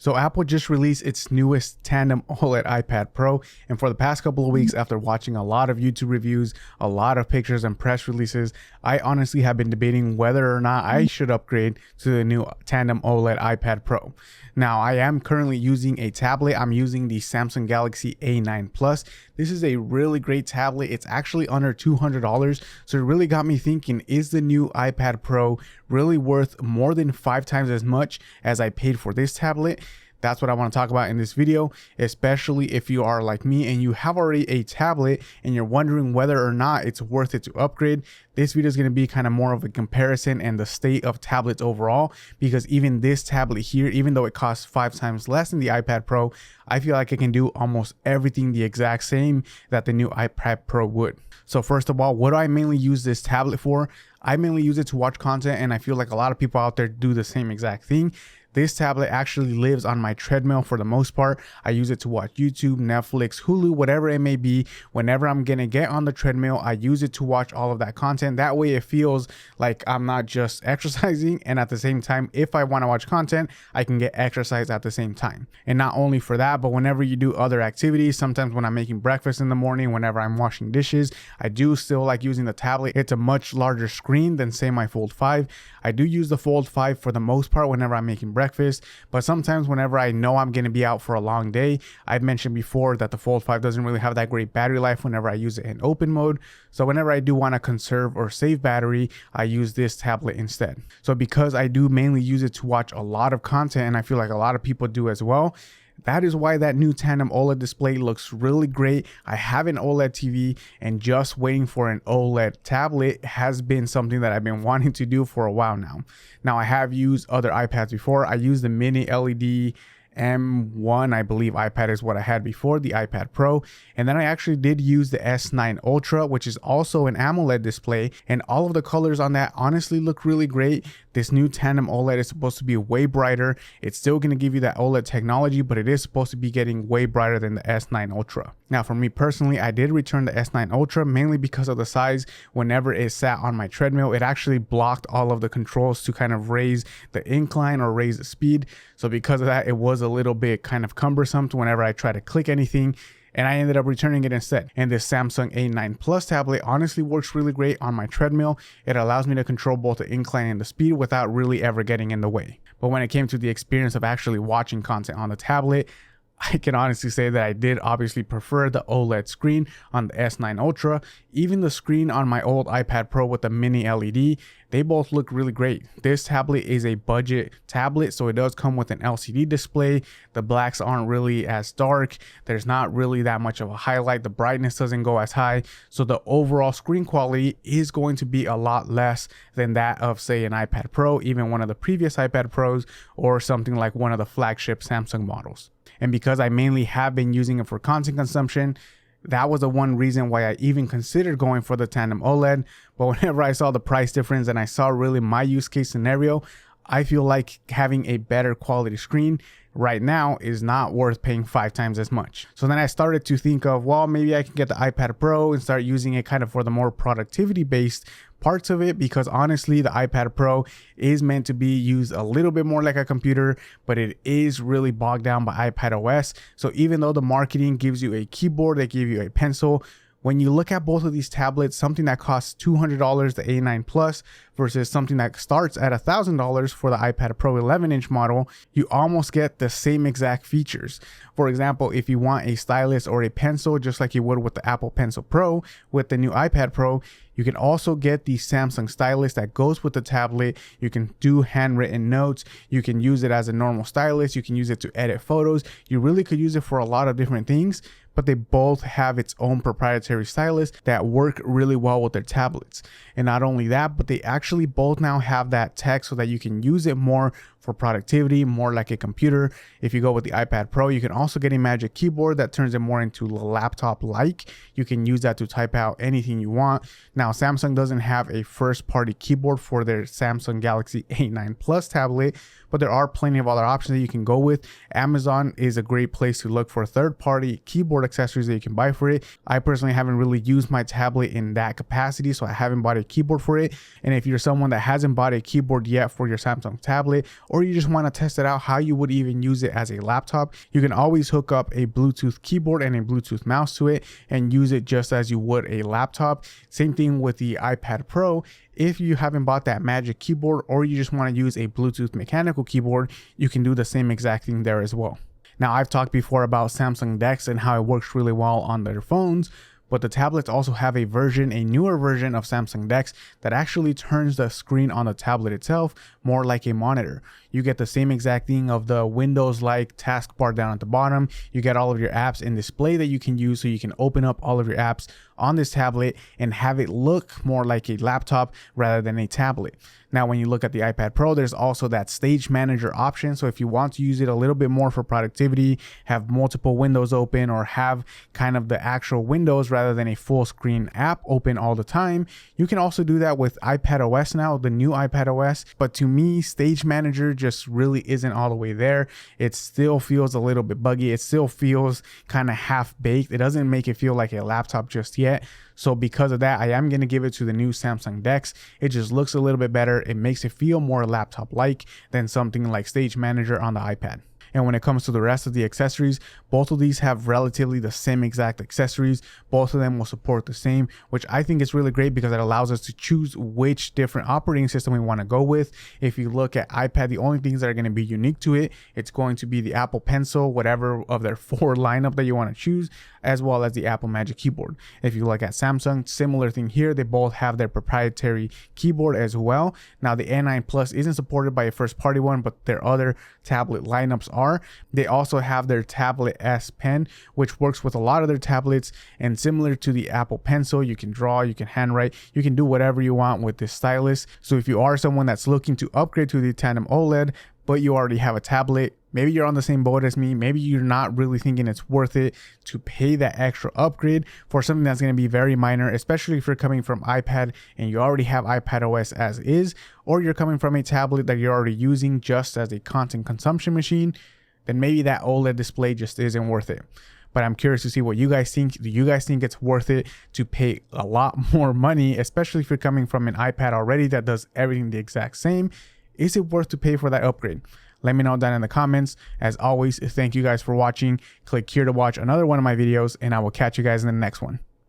So Apple just released its newest tandem OLED iPad Pro, and for the past couple of weeks, after watching a lot of YouTube reviews, a lot of pictures and press releases, I honestly have been debating whether or not I should upgrade to the new tandem OLED iPad Pro. Now, I am currently using a tablet. I'm using the Samsung Galaxy A9 Plus. This is a really great tablet. It's actually under $200, so it really got me thinking, is the new iPad Pro really worth more than 5 times as much as I paid for this tablet? That's what I want to talk about in this video, especially if you are like me and you have already a tablet and you're wondering whether or not it's worth it to upgrade. This video is going to be kind of more of a comparison and the state of tablets overall, because even this tablet here, even though it costs 5 times less than the iPad Pro, I feel like it can do almost everything the exact same that the new iPad Pro would. So first of all, what do I mainly use this tablet for? I mainly use it to watch content, and I feel like a lot of people out there do the same exact thing. This tablet actually lives on my treadmill for the most part. I use it to watch YouTube, Netflix, Hulu, whatever it may be. Whenever I'm gonna get on the treadmill, I use it to watch all of that content. That way it feels like I'm not just exercising, and at the same time, if I wanna watch content, I can get exercise at the same time. And not only for that, but whenever you do other activities, sometimes when I'm making breakfast in the morning, whenever I'm washing dishes, I do still like using the tablet. It's a much larger screen than say my Fold 5. I do use the Fold 5 for the most part whenever I'm making breakfast, but sometimes whenever I know I'm going to be out for a long day, I've mentioned before that the Fold 5 doesn't really have that great battery life whenever I use it in open mode. So whenever I do want to conserve or save battery, I use this tablet instead. So because I do mainly use it to watch a lot of content, and I feel like a lot of people do as well, that is why that new tandem OLED display looks really great. I have an OLED TV, and just waiting for an OLED tablet has been something that I've been wanting to do for a while now. Now, I have used other iPads before. I used the mini LED M1, I believe iPad is what I had before, the iPad Pro. And then I actually did use the S9 Ultra, which is also an AMOLED display, and all of the colors on that honestly look really great. This new tandem OLED is supposed to be way brighter. It's still going to give you that OLED technology, but it is supposed to be getting way brighter than the S9 Ultra. Now, for me personally, I did return the S9 Ultra mainly because of the size. Whenever it sat on my treadmill, it actually blocked all of the controls to kind of raise the incline or raise the speed. So because of that, it was a little bit kind of cumbersome to whenever I try to click anything, and I ended up returning it instead. And this Samsung A9 Plus tablet honestly works really great on my treadmill. It allows me to control both the incline and the speed without really ever getting in the way. But when it came to the experience of actually watching content on the tablet, I can honestly say that I did obviously prefer the OLED screen on the S9 Ultra. Even the screen on my old iPad Pro with the mini LED, they both look really great. This tablet is a budget tablet, so it does come with an LCD display. The blacks aren't really as dark. There's not really that much of a highlight. The brightness doesn't go as high. So the overall screen quality is going to be a lot less than that of, say, an iPad Pro, even one of the previous iPad Pros, or something like one of the flagship Samsung models. And because I mainly have been using it for content consumption, that was the one reason why I even considered going for the tandem OLED. But whenever I saw the price difference and I saw really my use case scenario, I feel like having a better quality screen right now is not worth paying 5 times as much. So then I started to think of, well, maybe I can get the iPad Pro and start using it kind of for the more productivity based parts of it, because honestly the iPad Pro is meant to be used a little bit more like a computer, but it is really bogged down by iPadOS. So even though the marketing gives you a keyboard, they give you a pencil, when you look at both of these tablets, something that costs $200, the A9 Plus, versus something that starts at $1,000 for the iPad Pro 11-inch model, you almost get the same exact features. For example, if you want a stylus or a pencil, just like you would with the Apple Pencil Pro with the new iPad Pro, you can also get the Samsung stylus that goes with the tablet. You can do handwritten notes. You can use it as a normal stylus. You can use it to edit photos. You really could use it for a lot of different things, but they both have its own proprietary stylus that work really well with their tablets. And not only that, but they actually both now have that tech so that you can use it more for productivity, more like a computer. If you go with the iPad Pro, you can also get a Magic Keyboard that turns it more into laptop-like. You can use that to type out anything you want. Now, Samsung doesn't have a first-party keyboard for their Samsung Galaxy A9 Plus tablet, but there are plenty of other options that you can go with. Amazon is a great place to look for third-party keyboard accessories that you can buy for it. I personally haven't really used my tablet in that capacity, so I haven't bought a keyboard for it. And if you're someone that hasn't bought a keyboard yet for your Samsung tablet, or you just want to test it out how you would even use it as a laptop, you can always hook up a Bluetooth keyboard and a Bluetooth mouse to it and use it just as you would a laptop. Same thing with the iPad Pro. If you haven't bought that Magic Keyboard or you just want to use a Bluetooth mechanical keyboard, you can do the same exact thing there as well. Now, I've talked before about Samsung DeX and how it works really well on their phones, but the tablets also have a newer version of Samsung DeX that actually turns the screen on the tablet itself more like a monitor. You get the same exact thing of the Windows-like taskbar down at the bottom. You get all of your apps in display that you can use, so you can open up all of your apps on this tablet and have it look more like a laptop rather than a tablet. Now, when you look at the iPad Pro, there's also that Stage Manager option. So if you want to use it a little bit more for productivity, have multiple windows open, or have kind of the actual windows rather than a full screen app open all the time, you can also do that with iPadOS now, the new iPadOS. But to me, Stage Manager just really isn't all the way there. It still feels a little bit buggy. It still feels kind of half baked. It doesn't make it feel like a laptop just yet. So because of that, I am going to give it to the new Samsung DeX. It just looks a little bit better. It makes it feel more laptop-like than something like Stage Manager on the iPad. And when it comes to the rest of the accessories, both of these have relatively the same exact accessories. Both of them will support the same, which I think is really great because it allows us to choose which different operating system we want to go with. If you look at iPad, the only things that are going to be unique to it, it's going to be the Apple Pencil, whatever of their 4 lineup that you want to choose, as well as the Apple Magic Keyboard. If you look at Samsung, similar thing here. They both have their proprietary keyboard as well. Now, the N9 Plus isn't supported by a first-party one, but their other tablet lineups are. They also have their Tablet S Pen, which works with a lot of their tablets, and similar to the Apple Pencil, you can draw, you can handwrite, you can do whatever you want with this stylus. So if you are someone that's looking to upgrade to the Tandem OLED, but you already have a tablet, maybe you're on the same boat as me, maybe you're not really thinking it's worth it to pay that extra upgrade for something that's going to be very minor, especially if you're coming from iPad and you already have iPadOS as is, or you're coming from a tablet that you're already using just as a content consumption machine, then maybe that OLED display just isn't worth it. But I'm curious to see what you guys think. Do you guys think it's worth it to pay a lot more money, especially if you're coming from an iPad already that does everything the exact same? Is it worth to pay for that upgrade? Let me know down in the comments. As always, thank you guys for watching. Click here to watch another one of my videos, and I will catch you guys in the next one.